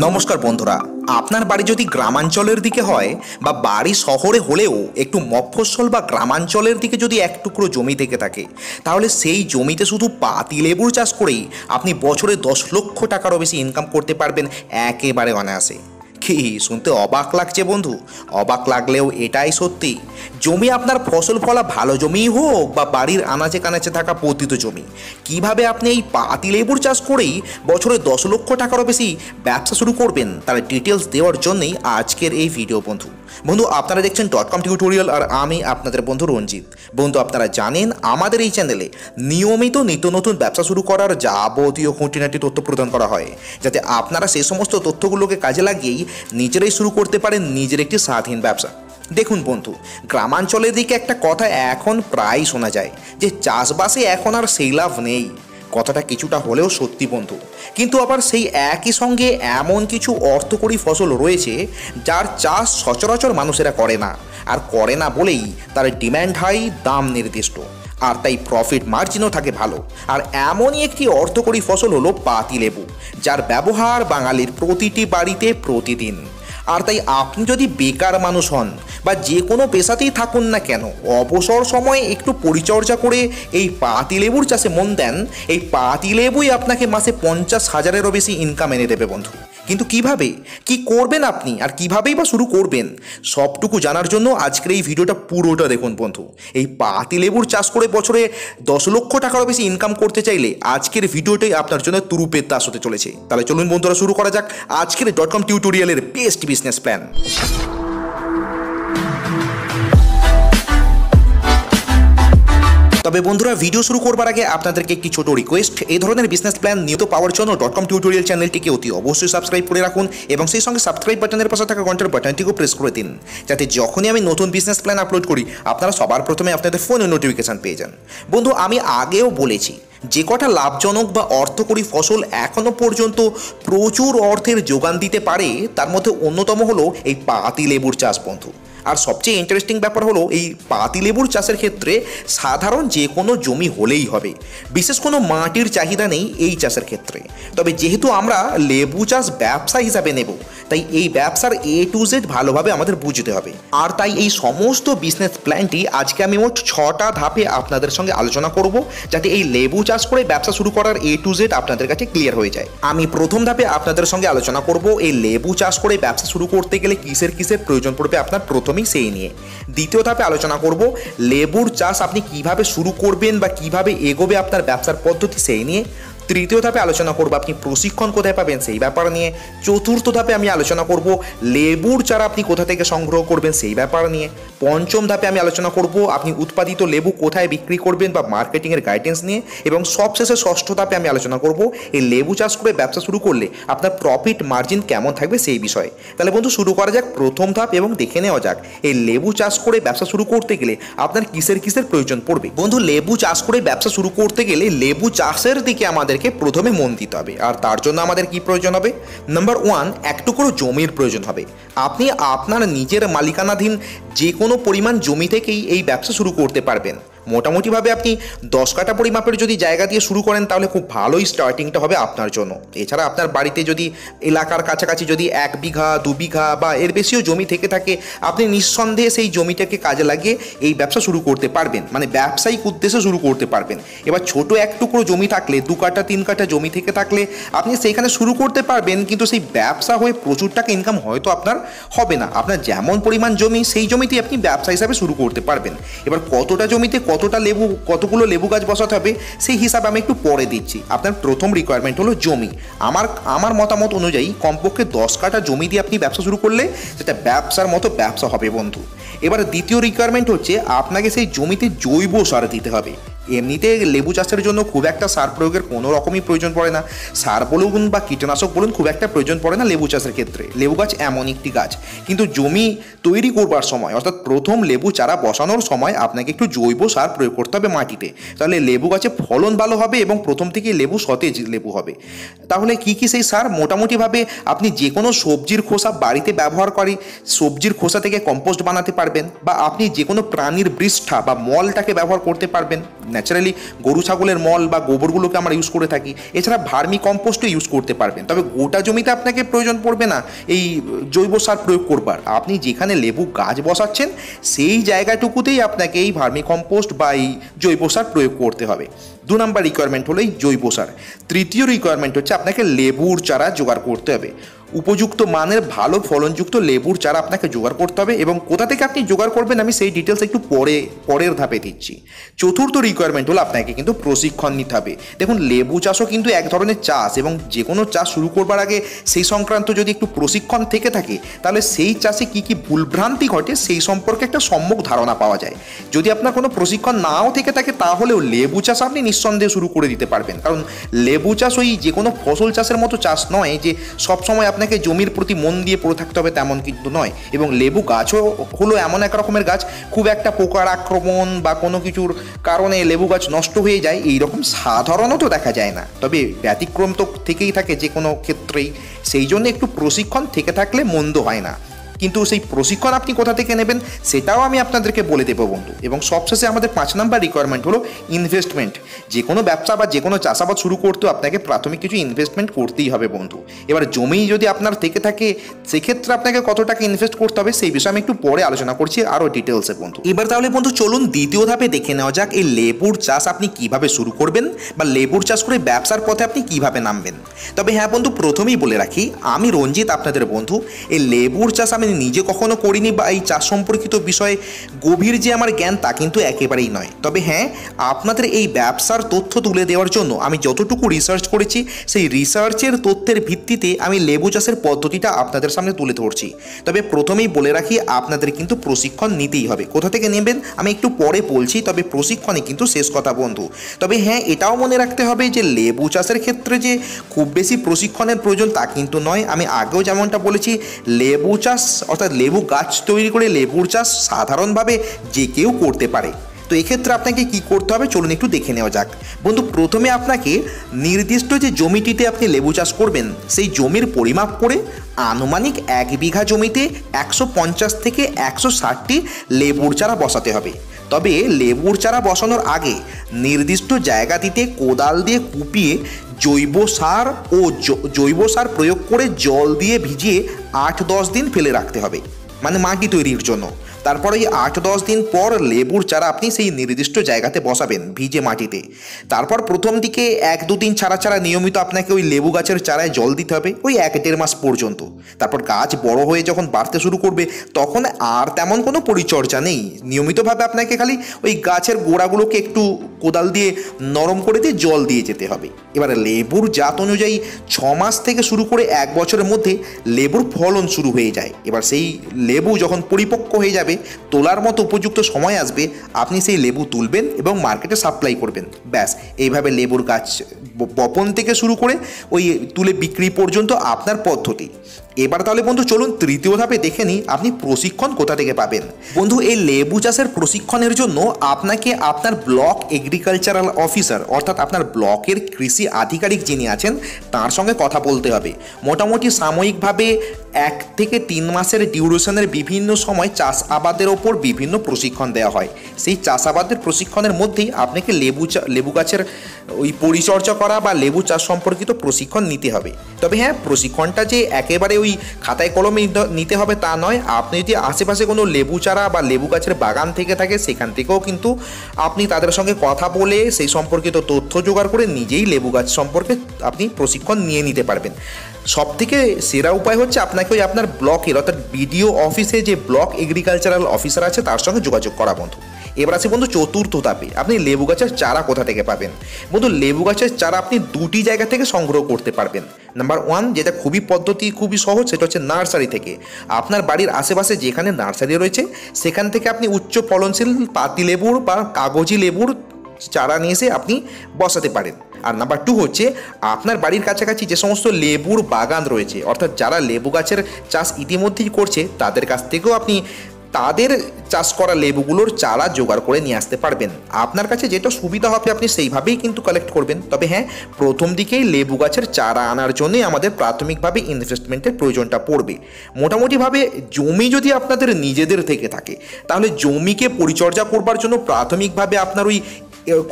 নমস্কার বন্ধুরা, আপনার বাড়ি যদি গ্রামাঞ্চলের দিকে হয় বা বাড়ি শহরে হলেও একটু মফস্বল বা গ্রামাঞ্চলের দিকে যদি এক টুকরো জমি থেকে থাকে, তাহলে সেই জমিতে শুধু পাতিলেবুর চাষ করেই আপনি বছরে 10 লক্ষ টাকারও বেশি ইনকাম করতে পারবেন একেবারে অনায়াসে। কি শুনতে অবাক লাগছে বন্ধু? অবাক লাগলেও এটাই সত্যি। জমি আপনার ফসল ফলা ভালো জমিই হোক বা বাড়ির আনাচে কানাচে থাকা পতিত জমি, কিভাবে আপনি এই পাতিলেবুর চাষ করেই বছরে 10 লক্ষ টাকারও বেশি ব্যবসা শুরু করবেন, তার ডিটেলস দেওয়ার জন্যই আজকের এই ভিডিও বন্ধু। আপনারা দেখছেন .com টিউটোরিয়াল আর আমি আপনাদের বন্ধু রঞ্জিত। বন্ধু, আপনারা জানেন আমাদের এই চ্যানেলে নিয়মিত নিত্য নতুন ব্যবসা শুরু করার যাবতীয় খুঁটিনাটি তথ্য প্রদান করা হয়, যাতে আপনারা সেই সমস্ত তথ্যগুলোকে কাজে লাগিয়েই নিজেরাই শুরু করতে পারেন নিজের একটি স্বাধীন ব্যবসা। দেখুন বন্ধু, গ্রামাঞ্চলের দিকে একটা কথা এখন প্রায় শোনা যায় যে চাষবাসে এখন আর সেই লাভ নেই। কথাটা কিছুটা হলেও সত্যি বন্ধু, কিন্তু আবার সেই একই সঙ্গে এমন কিছু অর্থকরী ফসল রয়েছে যার চাষ সচরাচর মানুষেরা করে না, আর করে না বলেই তার ডিম্যান্ড হাই, দাম নির্দিষ্ট, আর তাই প্রফিট মার্জিনও থাকে ভালো। আর এমনই একটি অর্থকরী ফসল হলো পাতিলেবু, যার ব্যবহার বাঙালির প্রতিটি বাড়িতে প্রতিদিন। আর তাই আপনি যদি বেকার মানুষ হন বা যে কোনো পেশাতেই থাকুন না কেন, অবসর সময়ে একটু পরিচর্যা করে এই পাতিলেবুর চাষে মন দেন, এই পাতিলেবুই আপনাকে মাসে 50,000-এরও বেশি ইনকাম এনে দেবে বন্ধু। কিন্তু কিভাবে, কি করবেন আপনি, আর কিভাবেই বা শুরু করবেন, সবটুকু জানার জন্য আজকের এই ভিডিওটা পুরোটা দেখুন বন্ধু। এই পাতিলেবুর চাষ করে বছরে 10 লক্ষ টাকারও বেশি ইনকাম করতে চাইলে আজকের ভিডিওটাই আপনার জন্য তুরুপের তাস হতে চলেছে। তাহলে চলুন বন্ধুরা, শুরু করা যাক আজকের .com টিউটোরিয়ালের বেস্ট বিজনেস প্ল্যান। তবে বন্ধুরা, ভিডিও শুরু করবার আগে আপনাদেরকে একটি ছোট রিকোয়েস্ট, এই ধরনের বিজনেস প্ল্যান নিয়মিত পাওয়ার জন্য .com টিউটোরিয়াল চ্যানেলটিকে অতি অবশ্যই সাবস্ক্রাইব করে রাখুন এবং সেই সঙ্গে সাবস্ক্রাইব বাটনের পাশে থাকা ঘন্টার বাটনটিকেও প্রেস করে দিন, যাতে যখনই আমি নতুন বিজনেস প্ল্যান আপলোড করি আপনারা সবার প্রথমে আপনাদের ফোনে নোটিফিকেশান পেয়ে যান। বন্ধু, আমি আগেও বলেছি যে কটা লাভজনক বা অর্থকরী ফসল এখনও পর্যন্ত প্রচুর অর্থের যোগান দিতে পারে, তার মধ্যে অন্যতম হলো এই পাতিলেবুর চাষ বন্ধু। আর সবচেয়ে ইন্টারেস্টিং ব্যাপার হলো, এই পাতিলেবুর চাষের ক্ষেত্রে সাধারণ যে কোনো জমি হলেই হবে, বিশেষ কোনো মাটির চাহিদা নেই এই চাষের ক্ষেত্রে। তবে যেহেতু আমরা লেবু চাষ ব্যবসা হিসাবে নেব, তাই এই ব্যবসার A to Z ভালোভাবে আমাদের বুঝতে হবে। আর তাই এই সমস্ত বিজনেস প্ল্যানটি আজকে আমি মোট 6টা ধাপে আপনাদের সঙ্গে আলোচনা করব, যাতে এই লেবু চাষ করে ব্যবসা শুরু করার A to Z আপনাদের কাছে ক্লিয়ার হয়ে যায়। আমি প্রথম ধাপে আপনাদের সঙ্গে আলোচনা করব এই লেবু চাষ করে ব্যবসা শুরু করতে গেলে কিসের প্রয়োজন পড়বে আপনার প্রথমেই সেই নিয়ে। দ্বিতীয় ধাপে আলোচনা করব লেবুর চাষ আপনি কিভাবে শুরু করবেন বা কিভাবে এগোবে আপনার ব্যবসার পদ্ধতি সেই নিয়ে। তৃতীয় ধাপে আলোচনা করব আপনি প্রশিক্ষণ কোথায় পাবেন সেই ব্যাপার নিয়ে। চতুর্থ ধাপে আমি আলোচনা করব লেবুর চারা আপনি কোথা থেকে সংগ্রহ করবেন সেই ব্যাপার নিয়ে। পঞ্চম ধাপে আমি আলোচনা করব আপনি উৎপাদিত লেবু কোথায় বিক্রি করবেন বা মার্কেটিংয়ের গাইডেন্স নিয়ে। এবং সবশেষে ষষ্ঠ ধাপে আমি আলোচনা করব এই লেবু চাষ করে ব্যবসা শুরু করলে আপনার প্রফিট মার্জিন কেমন থাকবে সেই বিষয়ে। তাহলে বন্ধু, শুরু করা যাক প্রথম ধাপ এবং দেখে নেওয়া যাক এই লেবু চাষ করে ব্যবসা শুরু করতে গেলে আপনার কিসের প্রয়োজন পড়বে। বন্ধু, লেবু চাষ করে ব্যবসা শুরু করতে গেলে লেবু চাষের দিকে আমাদেরকে প্রথমে মন দিতে হবে। আর তার জন্য আমাদের কি প্রয়োজন হবে? নাম্বার 1, এক টুকরো জমির প্রয়োজন হবে। আপনি আপনার নিজের মালিকানাধীন যে কোনো পরিমাণ জমি থেকেই এই ব্যবসা শুরু করতে পারবেন। মোটামুটিভাবে আপনি 10 কাঠা পরিমাপের যদি জায়গা দিয়ে শুরু করেন তাহলে খুব ভালোই স্টার্টিংটা হবে আপনার জন্য। এছাড়া আপনার বাড়িতে যদি এলাকার কাছাকাছি যদি 1 বিঘা 2 বিঘা বা এর বেশিও জমি থেকে থাকে, আপনি নিঃসন্দেহে সেই জমিটাকে কাজে লাগিয়ে এই ব্যবসা শুরু করতে পারবেন, মানে ব্যবসায়িক উদ্দেশ্যে শুরু করতে পারবেন। এবার ছোট এক টুকরো জমি থাকলে, 2 কাঠা 3 কাঠা জমি থেকে থাকলে আপনি সেইখানে শুরু করতে পারবেন, কিন্তু সেই ব্যবসা হয়ে প্রচুর টাকা ইনকাম হয়তো আপনার হবে না। আপনার যেমন পরিমাণ জমি সেই জমিতেই আপনি ব্যবসা হিসাবে শুরু করতে পারবেন। এবার কতটা জমিতে কতগুলো লেবু গাছ বসাতে হবে সেই হিসাবে আমি একটু পরে দিচ্ছি। আপনার প্রথম রিকোয়ারমেন্ট হলো জমি। আমার মতামত অনুযায়ী কমপক্ষে 10 কাঠা জমি দিয়ে আপনি ব্যবসা শুরু করলে সেটা ব্যবসার মতো ব্যবসা হবে বন্ধু। এবার দ্বিতীয় রিকোয়ারমেন্ট হচ্ছে আপনাকে সেই জমিতে জৈব সার দিতে হবে। এমনিতে লেবু চাষের জন্য খুব একটা সার প্রয়োগের কোনো রকমই প্রয়োজন পড়ে না। সার বলুন বা কীটনাশক বলুন, খুব একটা প্রয়োজন পড়ে না লেবু চাষের ক্ষেত্রে। লেবু গাছ এমন একটি গাছ, কিন্তু জমি তৈরি করবার সময় অর্থাৎ প্রথম লেবু চারা বসানোর সময় আপনাকে একটু জৈব সার প্রয়োগ করতে হবে মাটিতে। তাহলে লেবু গাছে ফলন ভালো হবে এবং প্রথম থেকেই লেবু সতেজ লেবু হবে। তাহলে কি সেই সার? মোটামুটিভাবে আপনি যে কোনো সবজির খোসা বাড়িতে ব্যবহার করে সবজির খোসা থেকে কম্পোস্ট বানাতে পারবেন, বা আপনি যে কোনো প্রাণীর বৃষ্ঠা বা মলটাকে ব্যবহার করতে পারবেন। ন্যাচারালি গরু ছাগলের মল বা গোবরগুলোকে আমরা ইউজ করে থাকি। এছাড়া ভার্মি কম্পোস্টও ইউজ করতে পারবেন। তবে গোটা জমিতে আপনাকে প্রয়োজন পড়বে না এই জৈব সার প্রয়োগ করবার। আপনি যেখানে লেবু গাছ বসাচ্ছেন সেই জায়গাটুকুতেই আপনাকে এই ভার্মি কম্পোস্ট বা এই জৈব সার প্রয়োগ করতে হবে। 2 নম্বর রিকোয়ারমেন্ট হলো এই জৈব সার। তৃতীয় রিকোয়ারমেন্ট হচ্ছে আপনাকে লেবুর চারা জোগাড় করতে হবে। উপযুক্ত মানের ভালো ফলনযুক্ত লেবুর চারা আপনাকে জোগাড় করতে হবে, এবং কোথা থেকে আপনি জোগাড় করবেন আমি সেই ডিটেলস একটু পরের ধাপে দিচ্ছি। চতুর্থ রিকোয়ারমেন্ট হলো আপনাকে কিন্তু প্রশিক্ষণ নিতে হবে। দেখুন, লেবু চাষও কিন্তু এক ধরনের চাষ, এবং যে কোনো চাষ শুরু করবার আগে সেই সংক্রান্ত যদি একটু প্রশিক্ষণ থেকে থাকে তাহলে সেই চাষে কী কী ভুলভ্রান্তি ঘটে সেই সম্পর্কে একটা সম্যক ধারণা পাওয়া যায়। যদি আপনার কোনো প্রশিক্ষণ নাও থেকে থাকে তাহলেও লেবু চাষ আপনি নিঃসন্দেহে শুরু করে দিতে পারবেন। কারণ লেবু চাষ ওই যে কোনো ফসল চাষের মতো চাষ নয় যে সবসময় আপনাকে জমির প্রতি মন দিয়ে পড়ে থাকতে হবে, তেমন কিন্তু নয়। এবং লেবু গাছও হলো এমন এক রকমের গাছ, খুব একটা পোকার আক্রমণ বা কোনো কিছুর কারণে লেবু গাছ নষ্ট হয়ে যায় এইরকম সাধারণত দেখা যায় না। তবে ব্যতিক্রম তো থেকেই থাকে যে কোনো ক্ষেত্রেই, সেই জন্য একটু প্রশিক্ষণ থেকে থাকলে মন্দ হয় না। কিন্তু সেই প্রশিক্ষণ আপনি কোথা থেকে নেবেন সেটাও আমি আপনাদেরকে বলে দেবো বন্ধু। এবং সবশেষে আমাদের 5 নম্বর রিকোয়ারমেন্ট হলো ইনভেস্টমেন্ট। যে কোনো ব্যবসা বা যে কোনো চাষাবাদ শুরু করতেও আপনাকে প্রাথমিক কিছু ইনভেস্টমেন্ট করতেই হবে বন্ধু। এবার জমি যদি আপনার থেকে থাকে সেক্ষেত্রে আপনাকে কত টাকা ইনভেস্ট করতে হবে সেই বিষয়ে আমি একটু পরে আলোচনা করছি আরও ডিটেলসে বন্ধু। এবার তাহলে বন্ধু চলুন দ্বিতীয় ধাপে দেখে নেওয়া যাক এই লেবুর চাষ আপনি কিভাবে শুরু করবেন বা লেবুর চাষ করে ব্যবসার পথে আপনি কিভাবে নামবেন। তবে হ্যাঁ বন্ধু, প্রথমেই বলে রাখি আমি রঞ্জিত আপনাদের বন্ধু। এই লেবুর চাষ আমি নিজে কখনো করিনি বা এই চাষ সম্পর্কিত বিষয়ে গভীর যে আমার জ্ঞান তা কিন্তু একেবারেই নয়। তবে হ্যাঁ, আপনাদের এই ব্যবসার তথ্য তুলে দেওয়ার জন্য আমি যতটুকু রিসার্চ করেছি সেই রিসার্চের তথ্যের ভিত্তিতে আমি লেবু চাষের পদ্ধতিটা আপনাদের সামনে তুলে ধরছি। তবে প্রথমেই বলে রাখি আপনাদের কিন্তু প্রশিক্ষণ নিতেই হবে। কোথা থেকে নেবেন আমি একটু পরে বলছি, তবে প্রশিক্ষণই কিন্তু শেষ কথা বন্ধু। তবে হ্যাঁ, এটাও মনে রাখতে হবে যে লেবু চাষের ক্ষেত্রে যে খুব বেশি প্রশিক্ষণের প্রয়োজন তা কিন্তু নয়। আমি আগেও যেমনটা বলেছি, লেবু চাষ অর্থাৎ লেবু গাছ তৈরি করে লেবুর চাষ সাধারণভাবে যে কেউ করতে পারে। তো এক্ষেত্রে আপনাকে কি করতে হবে চলুন একটু দেখে নেওয়া যাক বন্ধু। প্রথমে আপনাকে নির্দিষ্ট যে জমিটিতে আপনি লেবু চাষ করবেন সেই জমির পরিমাপ করে আনুমানিক 1 বিঘা জমিতে 150 থেকে 160টি লেবুর চারা বসাতে হবে। তবে লেবুর চারা বসানোর আগে নির্দিষ্ট জায়গাটিতে কোদাল দিয়ে কুপিয়ে জৈব সার প্রয়োগ করে জল দিয়ে ভিজিয়ে 8-10 দিন ফেলে রাখতে হবে, মানে মাটি তৈরির জন্য। তারপর এই 8-10 দিন পর লেবুর চারা আপনি সেই নির্দিষ্ট জায়গাতে বসাবেন ভিজে মাটিতে। তারপর প্রথম দিকে 1-2 দিন ছাড়া নিয়মিত আপনাকে ওই লেবু গাছের চারায় জল দিতে হবে ওই 1-1.5 মাস পর্যন্ত। তারপর গাছ বড় হয়ে যখন বাড়তে শুরু করবে তখন আর তেমন কোনো পরিচর্যা নেই, নিয়মিতভাবে আপনাকে খালি ওই গাছের গোড়াগুলোকে একটু কোদাল দিয়ে নরম করে দিয়ে জল দিয়ে যেতে হবে। এবার লেবুর জাত অনুযায়ী 6 মাস থেকে শুরু করে 1 বছরের মধ্যে লেবুর ফলন শুরু হয়ে যায়। এবার সেই লেবু যখন পরিপক্ক হয়ে যাবে, তোলার মতো উপযুক্ত সময় আসবে, আপনি সেই লেবু তুলবেন এবং মার্কেটে সাপ্লাই করবেন। ব্যাস, এইভাবে লেবুর গাছ বপন থেকে শুরু করে ওই তুলে বিক্রি পর্যন্ত আপনার পদ্ধতি। এবার তাহলে বন্ধু চলুন তৃতীয় ধাপে দেখে নিই আপনি প্রশিক্ষণ কোথা থেকে পাবেন। বন্ধু, এই লেবু চাষের প্রশিক্ষণের জন্য আপনাকে আপনার ব্লক এগ্রিকালচারাল অফিসার অর্থাৎ আপনার ব্লকের কৃষি আধিকারিক যিনি আছেন তার সঙ্গে কথা বলতে হবে। মোটামুটি সাময়িকভাবে 1 থেকে 3 মাসের ডিউরেশনের বিভিন্ন সময় চাষ আবাদের ওপর বিভিন্ন প্রশিক্ষণ দেওয়া হয়। সেই চাষাবাদের প্রশিক্ষণের মধ্যেই আপনাকে লেবু গাছের ওই পরিচর্যা করা বা লেবু চাষ সম্পর্কিত প্রশিক্ষণ নিতে হবে। তবে হ্যাঁ, প্রশিক্ষণটা যে একেবারে ওই খাতায় কলমে নিতে হবে তা নয়। আপনি যদি আশেপাশে কোনো লেবু চারা বা লেবু গাছের বাগান থেকে থাকে সেখান থেকেও কিন্তু আপনি তাদের সঙ্গে কথা বলে সেই সম্পর্কিত তথ্য জোগাড় করে নিজেই লেবু গাছ সম্পর্কে আপনি প্রশিক্ষণ নিয়ে নিতে পারবেন। সবথেকে সেরা উপায় হচ্ছে আপনাকে ওই আপনার ব্লকের অর্থাৎ বিডিও অফিসে যে ব্লক এগ্রিকালচারাল অফিসার আছে তার সঙ্গে যোগাযোগ করা বন্ধু। এবার আছে বন্ধু চতুর্থ ধাপে আপনি লেবু গাছের চারা কোথা থেকে পাবেন। বন্ধু, লেবু গাছের চারা আপনি 2টি জায়গা থেকে সংগ্রহ করতে পারবেন। নাম্বার 1, যেটা খুবই সহজ, সেটা হচ্ছে নার্সারি থেকে। আপনার বাড়ির আশেপাশে যেখানে নার্সারি রয়েছে সেখান থেকে আপনি উচ্চ ফলনশীল পাতি লেবুর বা কাগজি লেবুর চারা নিয়ে এসে আপনি বসাতে পারেন। আর নাম্বার 2 হচ্ছে আপনার বাড়ির কাছাকাছি যে সমস্ত লেবুর বাগান রয়েছে অর্থাৎ যারা লেবু গাছের চাষ ইতিমধ্যেই করছে তাদের কাছ থেকেও আপনি তাদের চাষ করা লেবুগুলোর চারা জোগাড় করে নিয়ে আসতে পারবেন। আপনার কাছে যেটা সুবিধা হবে আপনি সেইভাবেই কিন্তু কালেক্ট করবেন। তবে হ্যাঁ, প্রথম দিকেই লেবু গাছের চারা আনার জন্যই আমাদের প্রাথমিকভাবে ইনভেস্টমেন্টের প্রয়োজনটা পড়বে। মোটামুটিভাবে জমি যদি আপনাদের নিজেদের থেকে থাকে তাহলে জমিকে পরিচর্যা করবার জন্য প্রাথমিকভাবে আপনার ওই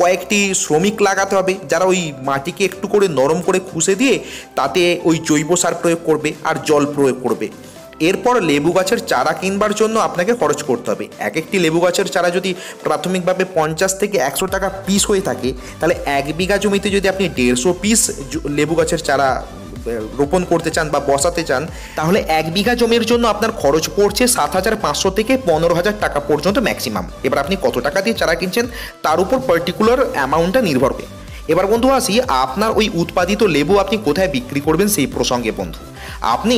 কয়েকটি শ্রমিক লাগাতে হবে যারা ওই মাটিকে একটু করে নরম করে খুঁজে দিয়ে তাতে ওই জৈব সার প্রয়োগ করবে আর জল প্রয়োগ করবে। এরপর লেবু গাছের চারা কিনবার জন্য আপনাকে খরচ করতে হবে। এক একটি লেবু গাছের চারা যদি প্রাথমিকভাবে 50 থেকে 100 টাকা পিস হয়ে থাকে, তাহলে 1 বিঘা জমিতে যদি আপনি 150 পিস লেবু গাছের চারা রোপণ করতে চান বা বসাতে চান, তাহলে 1 বিঘা জমির জন্য আপনার খরচ পড়ছে 7,500 থেকে 15,000 টাকা পর্যন্ত ম্যাক্সিমাম। এবার আপনি কত টাকা দিয়ে চারা কিনছেন তার উপর পার্টিকুলার অ্যামাউন্টটা নির্ভর করে। এবার বন্ধু আসি, আপনার ওই উৎপাদিত লেবু আপনি কোথায় বিক্রি করবেন সেই প্রসঙ্গে। বন্ধু, আপনি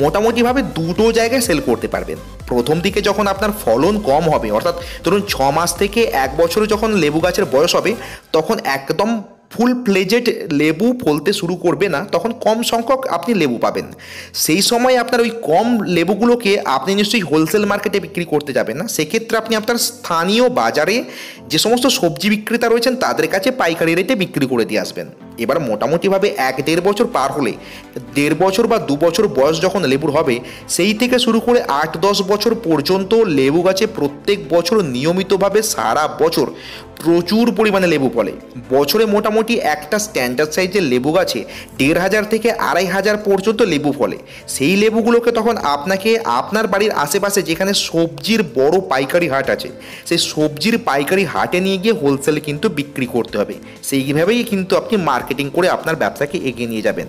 মোটামুটিভাবে দুটো জায়গায় সেল করতে পারবেন। প্রথম দিকে যখন আপনার ফলন কম হবে, অর্থাৎ ধরুন 6 মাস থেকে 1 বছরে যখন লেবু গাছের বয়স হবে, তখন একদম ফুল ফ্লেজেড লেবু ফলতে শুরু করবে না, তখন কম সংখ্যক আপনি লেবু পাবেন। সেই সময় আপনার ওই কম লেবুগুলোকে আপনি নিশ্চয়ই হোলসেল মার্কেটে বিক্রি করতে যাবেন না, সেক্ষেত্রে আপনি আপনার স্থানীয় বাজারে যে সমস্ত সবজি বিক্রেতা রয়েছেন তাদের কাছে পাইকারি রেটে বিক্রি করে দিয়ে আসবেন। এবার মোটামুটিভাবে 1-1.5 বছর পার হলে, 1.5 বছর বা 2 বছর বয়স যখন লেবুর হবে, সেই থেকে শুরু করে 8-10 বছর পর্যন্ত লেবু গাছে প্রত্যেক বছর নিয়মিতভাবে সারা বছর প্রচুর পরিমাণে লেবু ফলে। বছরে মোটামুটি একটা স্ট্যান্ডার্ড সাইজের লেবু গাছে 1,500 থেকে 2,500 পর্যন্ত লেবু ফলে। সেই লেবুগুলোকে তখন আপনাকে আপনার বাড়ির আশেপাশে যেখানে সবজির বড় পাইকারি হাট আছে, সেই সবজির পাইকারি হাটে নিয়ে গিয়ে হোলসেলে কিন্তু বিক্রি করতে হবে। সেইভাবেই কিন্তু আপনি মার্কেটিং করে আপনার ব্যবসাকে এগিয়ে নিয়ে যাবেন।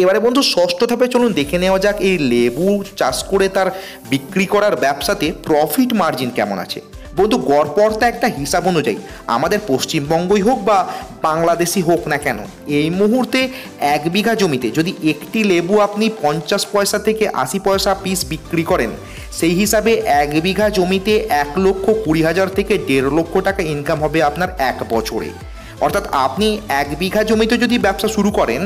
এবারে বন্ধু, ষষ্ঠ ধাপে চলুন দেখে নেওয়া যাক এই লেবু চাষ করে তার বিক্রি করার ব্যবসাতে প্রফিট মার্জিন কেমন আছে। বন্ধু, গড়পড়তা একটা হিসাব অনুযায়ী আমাদের পশ্চিমবঙ্গই হোক বা বাংলাদেশই হোক না কেন, এই মুহূর্তে 1 বিঘা জমিতে যদি একটি লেবু আপনি 50 পয়সা থেকে 80 পয়সা পিস বিক্রি করেন, সেই হিসাবে 1 বিঘা জমিতে 1,20,000 থেকে 1.5 লক্ষ টাকা ইনকাম হবে আপনার 1 বছরে। অর্থাৎ আপনি 1 বিঘা জমিতে যদি ব্যবসা শুরু করেন,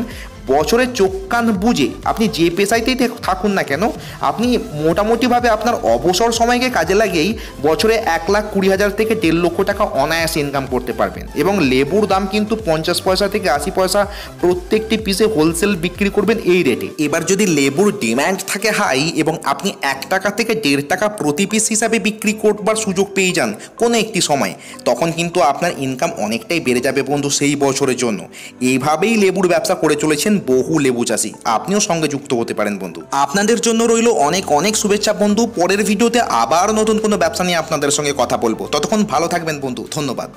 বছরে চোখ কান বুঝে আপনি যে পেশাইতেই থাকুন না কেন, আপনি মোটামুটিভাবে আপনার অবসর সময়কে কাজে লাগিয়েই বছরে 1,20,000 থেকে 1.5 লক্ষ টাকা অনায়াসে ইনকাম করতে পারবেন। এবং লেবুর দাম কিন্তু 50 পয়সা থেকে 80 পয়সা প্রত্যেকটি পিসে হোলসেল বিক্রি করবেন এই রেটে। এবার যদি লেবুর ডিম্যান্ড থাকে হাই এবং আপনি 1 টাকা থেকে 1.5 টাকা প্রতি পিস হিসাবে বিক্রি করবার সুযোগ পেয়ে যান কোনো একটি সময়, তখন কিন্তু আপনার ইনকাম অনেকটাই বেড়ে যাবে বন্ধু সেই বছরের জন্য। এইভাবেই লেবুর ব্যবসা করে চলেছেন বহু লেবু চাষি। আপনিও সঙ্গে যুক্ত হতে পারেন বন্ধু। আপনাদের জন্য রইল অনেক অনেক শুভেচ্ছা বন্ধু। পরের ভিডিওতে আবার নতুন কোনো ব্যবসা নিয়ে আপনাদের সঙ্গে কথা বলবো। ততক্ষণ ভালো থাকবেন বন্ধু। ধন্যবাদ।